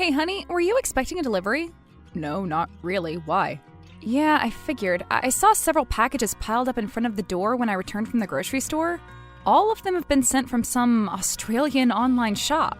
Hey honey, were you expecting a delivery? No, not really. Why? Yeah, I figured. I saw several packages piled up in front of the door when I returned from the grocery store. All of them have been sent from some Australian online shop.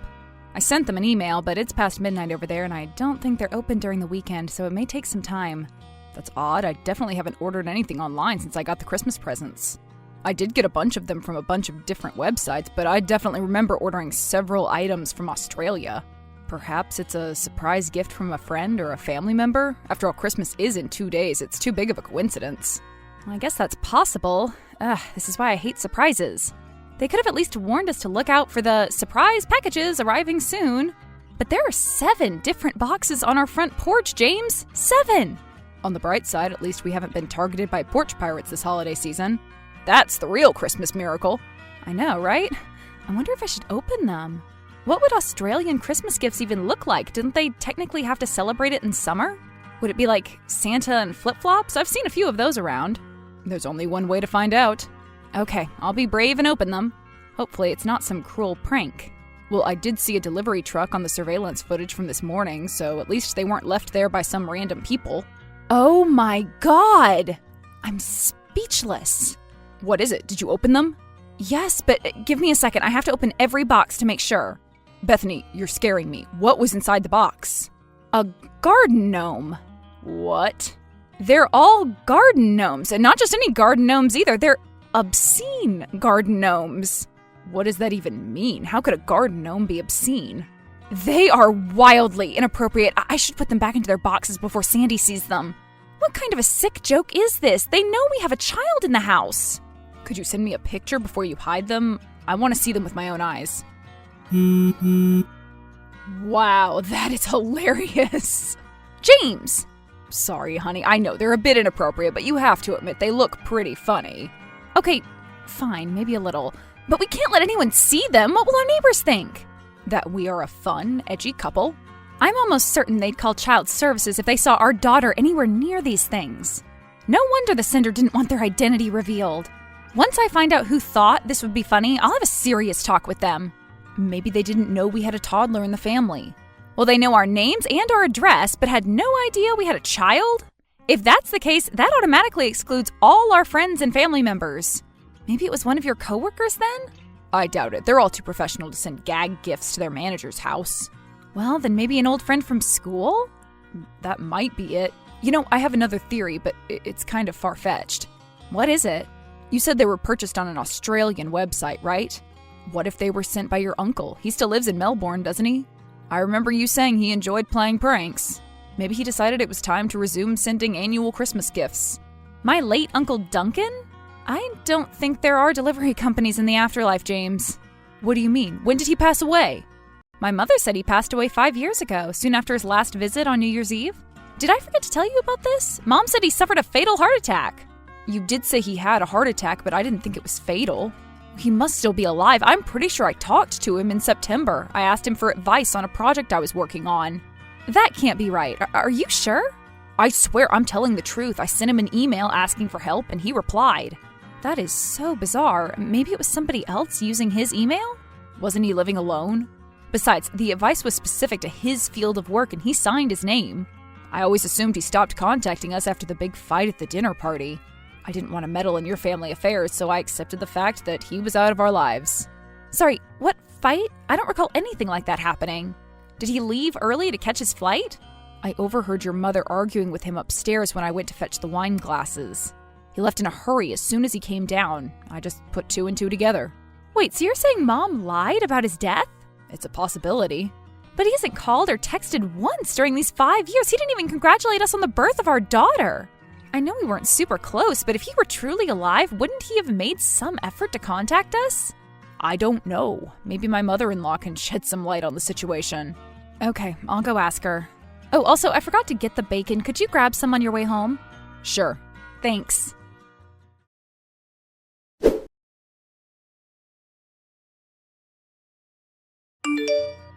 I sent them an email, but it's past midnight over there and I don't think they're open during the weekend, so it may take some time. That's odd. I definitely haven't ordered anything online since I got the Christmas presents. I did get a bunch of them from a bunch of different websites, but I definitely remember ordering several items from Australia. Perhaps it's a surprise gift from a friend or a family member? After all, Christmas is in 2 days. It's too big of a coincidence. Well, I guess that's possible. This is why I hate surprises. They could have at least warned us to look out for the surprise packages arriving soon. But there are 7 different boxes on our front porch, James. 7! On the bright side, at least we haven't been targeted by porch pirates this holiday season. That's the real Christmas miracle. I know, right? I wonder if I should open them. What would Australian Christmas gifts even look like? Didn't they technically have to celebrate it in summer? Would it be like Santa and flip-flops? I've seen a few of those around. There's only one way to find out. Okay, I'll be brave and open them. Hopefully it's not some cruel prank. Well, I did see a delivery truck on the surveillance footage from this morning, so at least they weren't left there by some random people. Oh my God! I'm speechless. What is it? Did you open them? Yes, but give me a second. I have to open every box to make sure. Bethany, you're scaring me. What was inside the box? A garden gnome. What? They're all garden gnomes, and not just any garden gnomes either. They're obscene garden gnomes. What does that even mean? How could a garden gnome be obscene? They are wildly inappropriate. I should put them back into their boxes before Sandy sees them. What kind of a sick joke is this? They know we have a child in the house. Could you send me a picture before you hide them? I want to see them with my own eyes. Wow, that is hilarious. James! Sorry, honey. I know they're a bit inappropriate, but you have to admit they look pretty funny. Okay, fine, maybe a little. But we can't let anyone see them. What will our neighbors think? That we are a fun, edgy couple. I'm almost certain they'd call child services if they saw our daughter anywhere near these things. No wonder the sender didn't want their identity revealed. Once I find out who thought this would be funny, I'll have a serious talk with them. Maybe they didn't know we had a toddler in the family. Well, they know our names and our address, but had no idea we had a child? If that's the case, that automatically excludes all our friends and family members. Maybe it was one of your coworkers then? I doubt it. They're all too professional to send gag gifts to their manager's house. Well, then maybe an old friend from school? That might be it. You know, I have another theory, but it's kind of far-fetched. What is it? You said they were purchased on an Australian website, right? What if they were sent by your uncle? He still lives in Melbourne, doesn't he? I remember you saying he enjoyed playing pranks. Maybe he decided it was time to resume sending annual Christmas gifts. My late Uncle Duncan? I don't think there are delivery companies in the afterlife, James. What do you mean? When did he pass away? My mother said he passed away 5 years ago, soon after his last visit on New Year's Eve. Did I forget to tell you about this? Mom said he suffered a fatal heart attack. You did say he had a heart attack, but I didn't think it was fatal. He must still be alive. I'm pretty sure I talked to him in September. I asked him for advice on a project I was working on. That can't be right. Are you sure? I swear I'm telling the truth. I sent him an email asking for help, and he replied. That is so bizarre. Maybe it was somebody else using his email? Wasn't he living alone? Besides, the advice was specific to his field of work, and he signed his name. I always assumed he stopped contacting us after the big fight at the dinner party. I didn't want to meddle in your family affairs, so I accepted the fact that he was out of our lives. Sorry, what fight? I don't recall anything like that happening. Did he leave early to catch his flight? I overheard your mother arguing with him upstairs when I went to fetch the wine glasses. He left in a hurry as soon as he came down. I just put 2 and 2 together. Wait, so you're saying Mom lied about his death? It's a possibility. But he hasn't called or texted once during these 5 years. He didn't even congratulate us on the birth of our daughter. I know we weren't super close, but if he were truly alive, wouldn't he have made some effort to contact us? I don't know. Maybe my mother-in-law can shed some light on the situation. Okay, I'll go ask her. Oh, also, I forgot to get the bacon. Could you grab some on your way home? Sure. Thanks.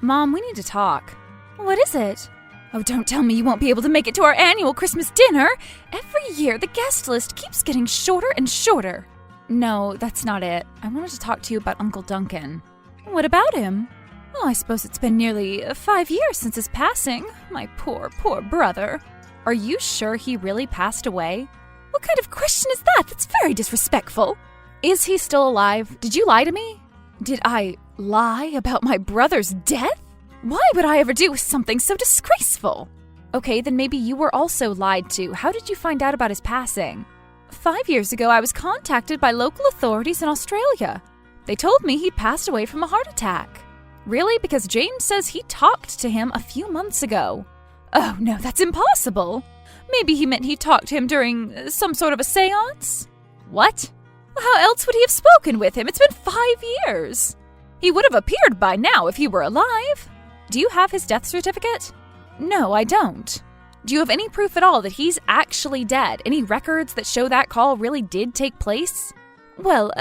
Mom, we need to talk. What is it? Oh, don't tell me you won't be able to make it to our annual Christmas dinner. Every year, the guest list keeps getting shorter and shorter. No, that's not it. I wanted to talk to you about Uncle Duncan. What about him? Oh, I suppose it's been nearly 5 years since his passing. My poor, poor brother. Are you sure he really passed away? What kind of question is that? That's very disrespectful. Is he still alive? Did you lie to me? Did I lie about my brother's death? Why would I ever do something so disgraceful? Okay, then maybe you were also lied to. How did you find out about his passing? 5 years ago, I was contacted by local authorities in Australia. They told me he'd passed away from a heart attack. Really? Because James says he talked to him a few months ago. Oh no, that's impossible. Maybe he meant he talked to him during some sort of a seance? What? Well, how else would he have spoken with him? It's been 5 years. He would have appeared by now if he were alive. Do you have his death certificate? No, I don't. Do you have any proof at all that he's actually dead? Any records that show that call really did take place? Well,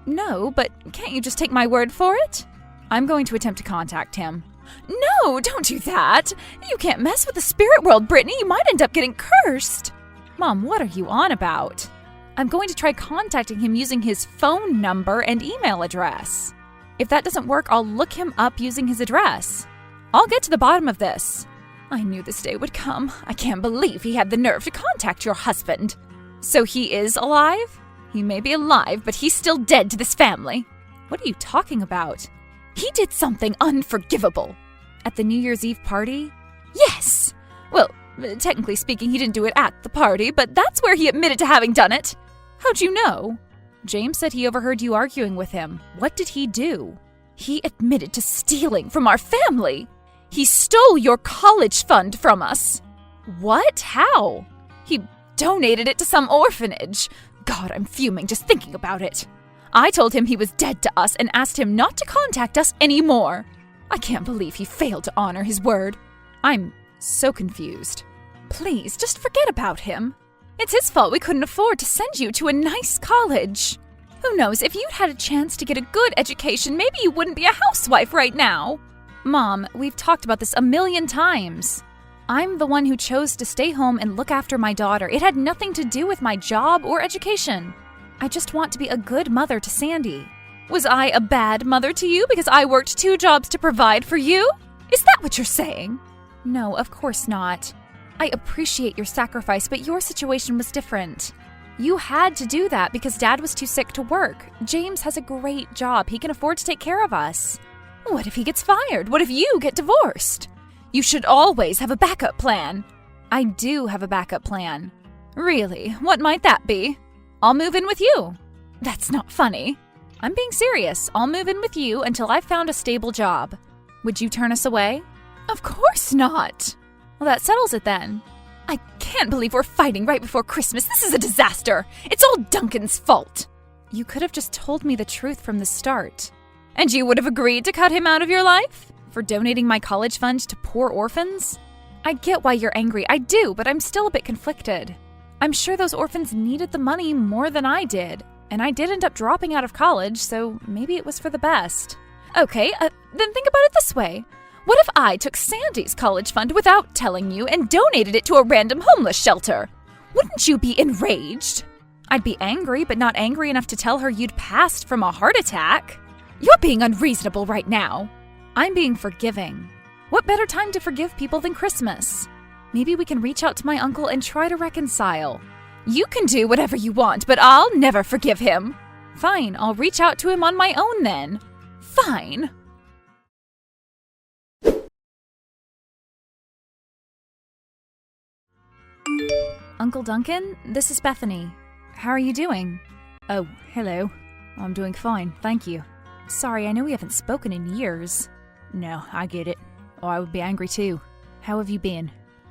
no, but can't you just take my word for it? I'm going to attempt to contact him. No, don't do that. You can't mess with the spirit world, Brittany. You might end up getting cursed. Mom, what are you on about? I'm going to try contacting him using his phone number and email address. If that doesn't work, I'll look him up using his address. I'll get to the bottom of this. I knew this day would come. I can't believe he had the nerve to contact your husband. So he is alive? He may be alive, but he's still dead to this family. What are you talking about? He did something unforgivable. At the New Year's Eve party? Yes! Well, technically speaking, he didn't do it at the party, but that's where he admitted to having done it. How'd you know? James said he overheard you arguing with him. What did he do? He admitted to stealing from our family. He stole your college fund from us. What? How? He donated it to some orphanage. God, I'm fuming just thinking about it. I told him he was dead to us and asked him not to contact us anymore. I can't believe he failed to honor his word. I'm so confused. Please, just forget about him. It's his fault we couldn't afford to send you to a nice college. Who knows, if you'd had a chance to get a good education, maybe you wouldn't be a housewife right now. Mom, we've talked about this a million times. I'm the one who chose to stay home and look after my daughter. It had nothing to do with my job or education. I just want to be a good mother to Sandy. Was I a bad mother to you because I worked 2 jobs to provide for you? Is that what you're saying? No, of course not. I appreciate your sacrifice, but your situation was different. You had to do that because Dad was too sick to work. James has a great job. He can afford to take care of us. What if he gets fired? What if you get divorced? You should always have a backup plan. I do have a backup plan. Really? What might that be? I'll move in with you. That's not funny. I'm being serious. I'll move in with you until I've found a stable job. Would you turn us away? Of course not. Well, that settles it then. I can't believe we're fighting right before Christmas. This is a disaster. It's all Duncan's fault. You could have just told me the truth from the start. And you would have agreed to cut him out of your life? For donating my college fund to poor orphans? I get why you're angry. I do, but I'm still a bit conflicted. I'm sure those orphans needed the money more than I did. And I did end up dropping out of college, so maybe it was for the best. Okay, then think about it this way. What if I took Sandy's college fund without telling you and donated it to a random homeless shelter? Wouldn't you be enraged? I'd be angry, but not angry enough to tell her you'd passed from a heart attack. You're being unreasonable right now. I'm being forgiving. What better time to forgive people than Christmas? Maybe we can reach out to my uncle and try to reconcile. You can do whatever you want, but I'll never forgive him. Fine, I'll reach out to him on my own then. Fine. Uncle Duncan, this is Bethany. How are you doing? Oh, hello. I'm doing fine, thank you. Sorry, I know we haven't spoken in years. No, I get it. Oh, I would be angry too. How have you been?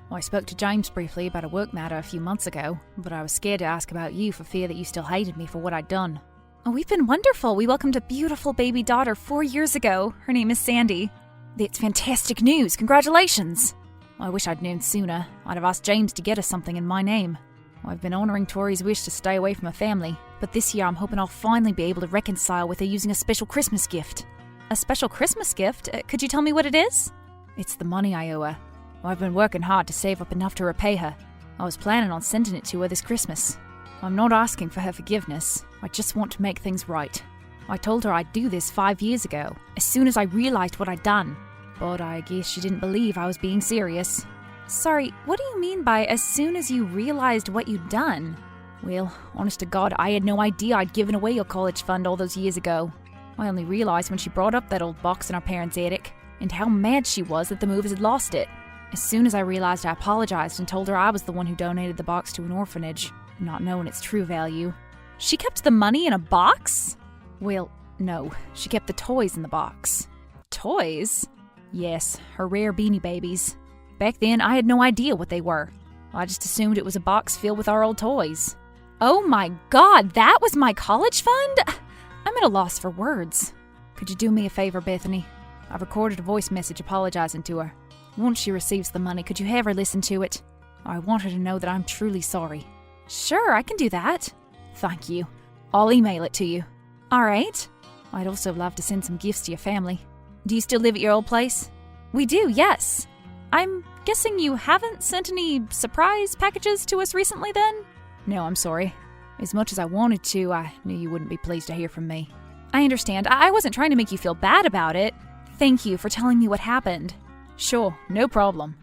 Well, I spoke to James briefly about a work matter a few months ago, but I was scared to ask about you for fear that you still hated me for what I'd done. Oh, we've been wonderful. We welcomed a beautiful baby daughter 4 years ago. Her name is Sandy. It's fantastic news. Congratulations. Well, I wish I'd known sooner. I'd have asked James to get us something in my name. Well, I've been honouring Tori's wish to stay away from her family, but this year I'm hoping I'll finally be able to reconcile with her using a special Christmas gift. A special Christmas gift? Could you tell me what it is? It's the money I owe her. I've been working hard to save up enough to repay her. I was planning on sending it to her this Christmas. I'm not asking for her forgiveness. I just want to make things right. I told her I'd do this 5 years ago, as soon as I realized what I'd done. But I guess she didn't believe I was being serious. Sorry, what do you mean by as soon as you realized what you'd done? Well, honest to God, I had no idea I'd given away your college fund all those years ago. I only realized when she brought up that old box in our parents' attic, and how mad she was that the movers had lost it. As soon as I realized, I apologized and told her I was the one who donated the box to an orphanage, not knowing its true value. She kept the money in a box? Well, no, she kept the toys in the box. Toys? Yes, her rare Beanie Babies. Back then, I had no idea what they were. I just assumed it was a box filled with our old toys. Oh my God, that was my college fund? I'm at a loss for words. Could you do me a favor, Bethany? I've recorded a voice message apologizing to her. Once she receives the money, could you have her listen to it? I want her to know that I'm truly sorry. Sure, I can do that. Thank you. I'll email it to you. All right. I'd also love to send some gifts to your family. Do you still live at your old place? We do, yes. I'm guessing you haven't sent any surprise packages to us recently then? No, I'm sorry. As much as I wanted to, I knew you wouldn't be pleased to hear from me. I understand. I wasn't trying to make you feel bad about it. Thank you for telling me what happened. Sure, no problem.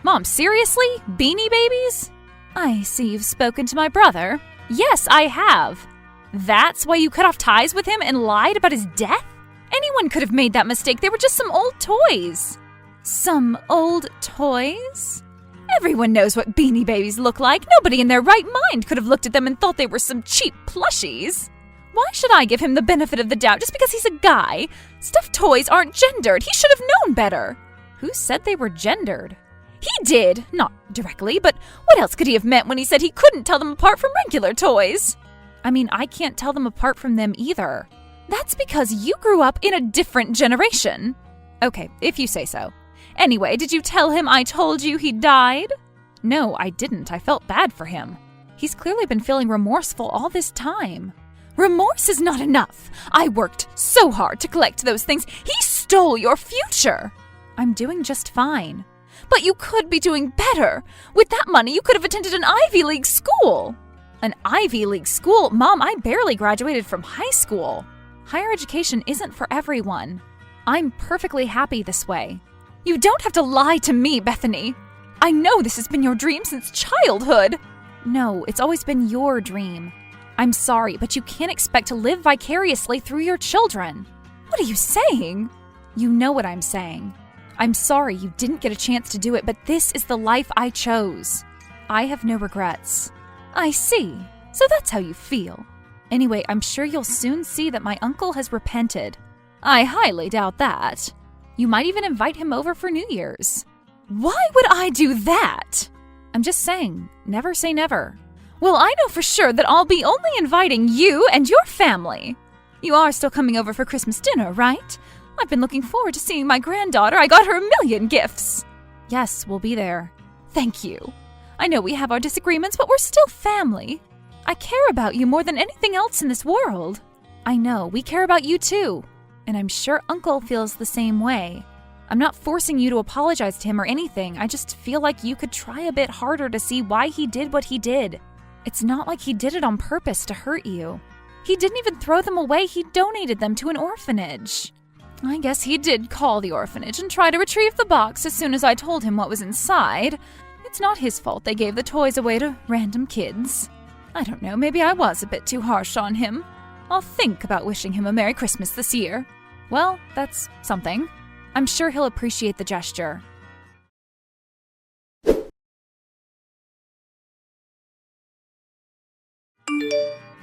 Mom, seriously? Beanie Babies? I see you've spoken to my brother. Yes, I have. That's why you cut off ties with him and lied about his death? Anyone could have made that mistake. They were just some old toys. Some old toys? Everyone knows what Beanie Babies look like. Nobody in their right mind could have looked at them and thought they were some cheap plushies. Why should I give him the benefit of the doubt just because he's a guy? Stuffed toys aren't gendered. He should have known better. Who said they were gendered? He did. Not directly, but what else could he have meant when he said he couldn't tell them apart from regular toys? I mean, I can't tell them apart from them either. That's because you grew up in a different generation. Okay, if you say so. Anyway, did you tell him I told you he died? No, I didn't. I felt bad for him. He's clearly been feeling remorseful all this time. Remorse is not enough. I worked so hard to collect those things. He stole your future. I'm doing just fine. But you could be doing better. With that money, you could have attended an Ivy League school. An Ivy League school? Mom, I barely graduated from high school. Higher education isn't for everyone. I'm perfectly happy this way. You don't have to lie to me, Bethany. I know this has been your dream since childhood. No, it's always been your dream. I'm sorry, but you can't expect to live vicariously through your children. What are you saying? You know what I'm saying. I'm sorry you didn't get a chance to do it, but this is the life I chose. I have no regrets. I see. So that's how you feel. Anyway, I'm sure you'll soon see that my uncle has repented. I highly doubt that. You might even invite him over for New Year's. Why would I do that? I'm just saying, never say never. Well, I know for sure that I'll be only inviting you and your family. You are still coming over for Christmas dinner, right? I've been looking forward to seeing my granddaughter. I got her a million gifts. Yes, we'll be there. Thank you. I know we have our disagreements, but we're still family. I care about you more than anything else in this world. I know, we care about you too. And I'm sure Uncle feels the same way. I'm not forcing you to apologize to him or anything. I just feel like you could try a bit harder to see why he did what he did. It's not like he did it on purpose to hurt you. He didn't even throw them away. He donated them to an orphanage. I guess he did call the orphanage and try to retrieve the box as soon as I told him what was inside. It's not his fault they gave the toys away to random kids. I don't know, maybe I was a bit too harsh on him. I'll think about wishing him a Merry Christmas this year. Well, that's something. I'm sure he'll appreciate the gesture.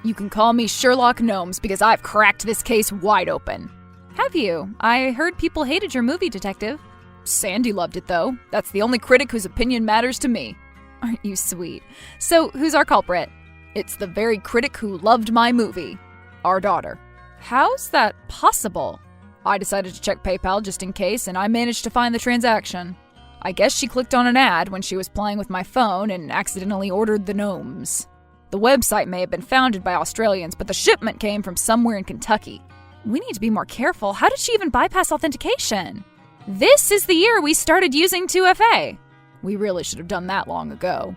You can call me Sherlock Gnomes because I've cracked this case wide open. Have you? I heard people hated your movie, Detective. Sandy loved it, though. That's the only critic whose opinion matters to me. Aren't you sweet? So, who's our culprit? It's the very critic who loved my movie. Our daughter. How's that possible? I decided to check PayPal just in case, and I managed to find the transaction. I guess she clicked on an ad when she was playing with my phone and accidentally ordered the gnomes. The website may have been founded by Australians, but the shipment came from somewhere in Kentucky. We need to be more careful. How did she even bypass authentication? This is the year we started using 2FA. We really should have done that long ago.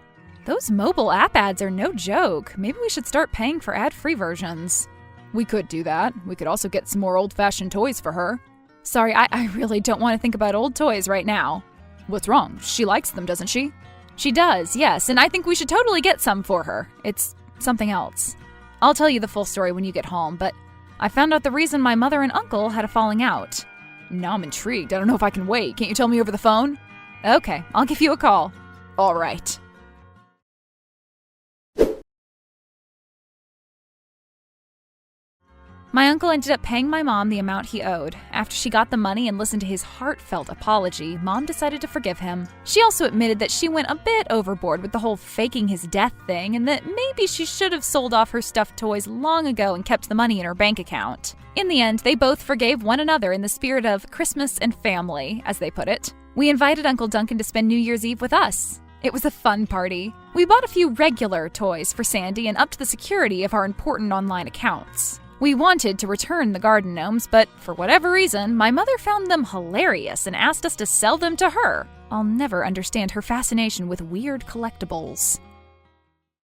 Those mobile app ads are no joke. Maybe we should start paying for ad-free versions. We could do that. We could also get some more old-fashioned toys for her. Sorry, I really don't want to think about old toys right now. What's wrong? She likes them, doesn't she? She does, yes, and I think we should totally get some for her. It's something else. I'll tell you the full story when you get home, but I found out the reason my mother and uncle had a falling out. Now I'm intrigued. I don't know if I can wait. Can't you tell me over the phone? Okay, I'll give you a call. All right. My uncle ended up paying my mom the amount he owed. After she got the money and listened to his heartfelt apology, Mom decided to forgive him. She also admitted that she went a bit overboard with the whole faking his death thing and that maybe she should have sold off her stuffed toys long ago and kept the money in her bank account. In the end, they both forgave one another in the spirit of Christmas and family, as they put it. We invited Uncle Duncan to spend New Year's Eve with us. It was a fun party. We bought a few regular toys for Sandy and upped the security of our important online accounts. We wanted to return the garden gnomes, but for whatever reason, my mother found them hilarious and asked us to sell them to her. I'll never understand her fascination with weird collectibles.